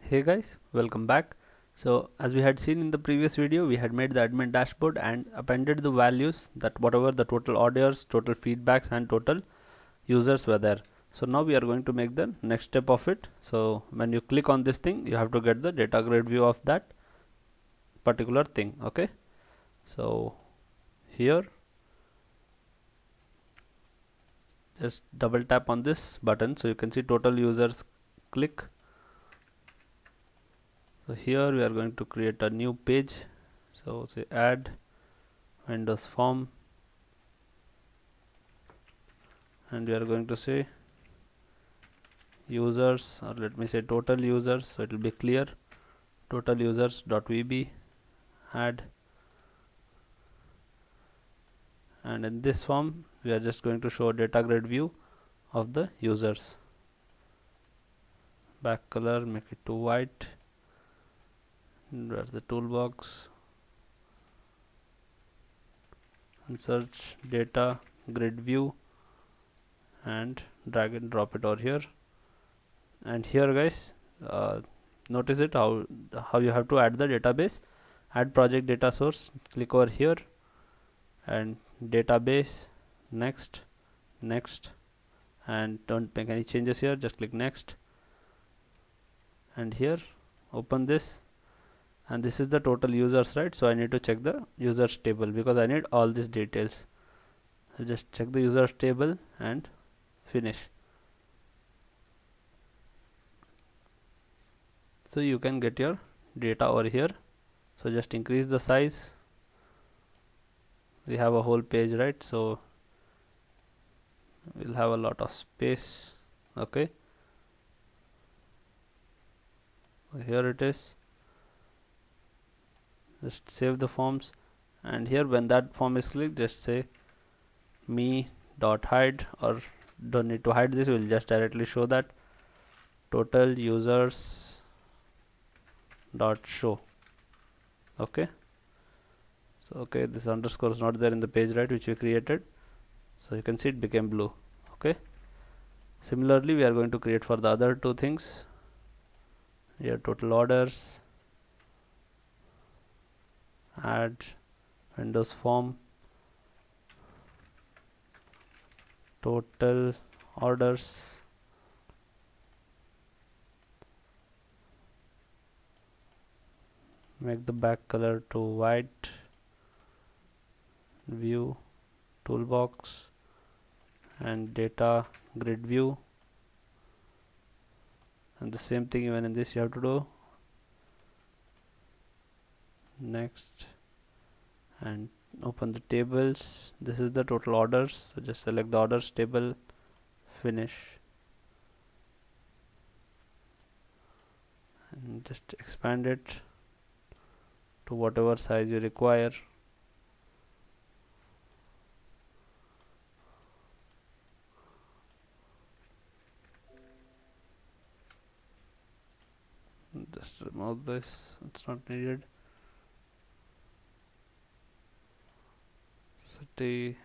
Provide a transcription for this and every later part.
Hey guys, welcome back. So as we had seen in the previous video, we had made the admin dashboard and appended the values that whatever the total orders, total feedbacks and total users were there. So now we are going to make the next step of it. So when you click on this thing, you have to get the data grid view of that particular thing. Okay. So here just double tap on this button so you can see total users click. So here we are going to create a new page. So say add Windows form and we are going to say users, or let me say total users, so it will be clear. Total users dot vb add, and in this form we are just going to show data grid view of the users. Back color make it to white. There's the toolbox and search data grid view and drag and drop it over here. And here guys, notice it how you have to add the database. Add project data source, click over here and database, next, and don't make any changes here, just click next. And here open this, and this is the total users, right? So I need to check the users table because I need all these details. So just check the users table and finish. So you can get your data over here. So just increase the size. We have a whole page, right? So we'll have a lot of space. Okay, so here it is. Just save the forms, and here when that form is clicked, just say me dot hide, or don't need to hide this, will just directly show that total users dot show. Okay, so okay, this underscore is not there in the page, right, which we created, so you can see it became blue. Okay, similarly we are going to create for the other two things. Here total orders, add Windows form, total orders, make the back color to white, view, toolbox and data grid view, and the same thing even in this you have to do. Next, and open the tables. This is the total orders, so just select the orders table, finish, and just expand it to whatever size you require. Just remove this, it's not needed. City.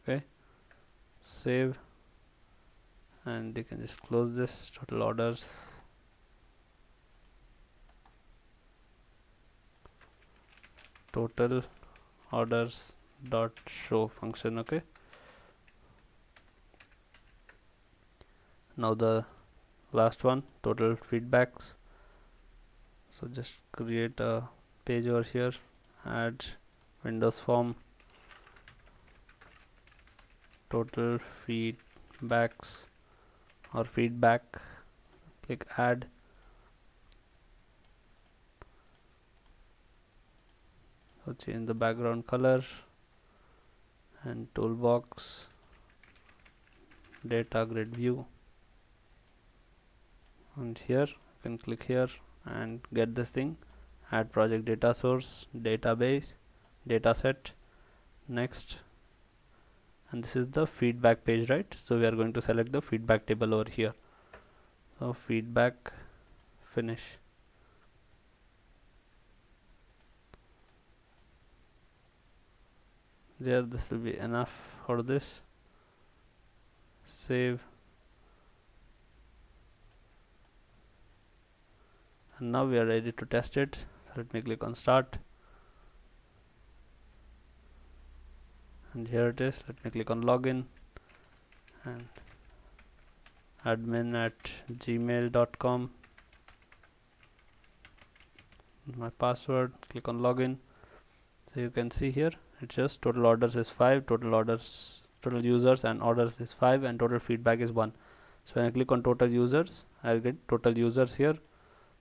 Okay, save, and you can just close this. Total orders, total orders dot show function. Okay, now the last one, total feedbacks. So just create a page over here, add Windows form, total feedbacks or feedback, click add, so change the background color, and toolbox, data grid view, and here you can click here and get this thing, add project data source, database, dataset, next, and this is the feedback page, right? So we are going to select the feedback table over here. So feedback, finish. There, this will be enough for this. Save, and now we are ready to test it. Let me click on start, and here it is. Let me click on login and admin@gmail.com, my password. Click on login. So you can see here it says total orders is 5, total users and orders is 5, and total feedback is 1. So when I click on total users, I'll get total users here.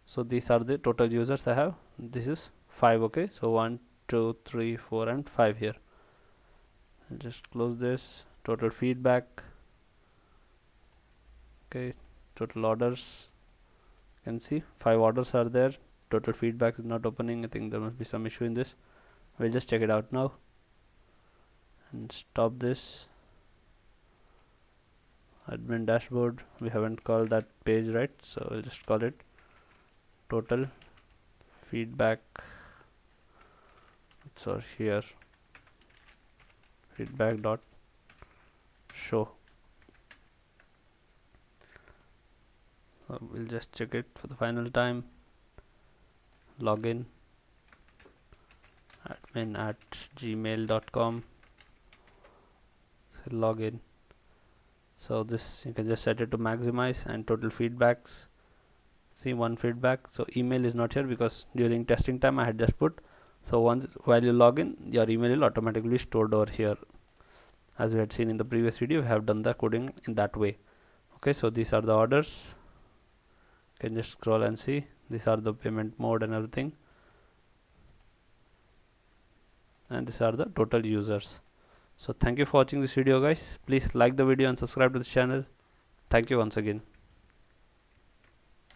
So these are the total users I have. This is 5. Okay, so 1 2 3 4 and 5 here. I'll just close this. Total feedback. Okay, total orders, you can see 5 orders are there. Total feedback is not opening. I think there must be some issue in this. We'll just check it out now and stop this. Admin dashboard, we haven't called that page right, so we'll just call it total feedback. So here feedback dot show. So we'll just check it for the final time. Login admin@gmail.com. So login. So this you can just set it to maximize, and total feedbacks. See, 1 feedback. So email is not here because during testing time I had just put. So once while you log in, your email will automatically stored over here. As we had seen in the previous video, we have done the coding in that way. Okay, so these are the orders. You can just scroll and see. These are the payment mode and everything. And these are the total users. So thank you for watching this video, guys. Please like the video and subscribe to the channel. Thank you once again.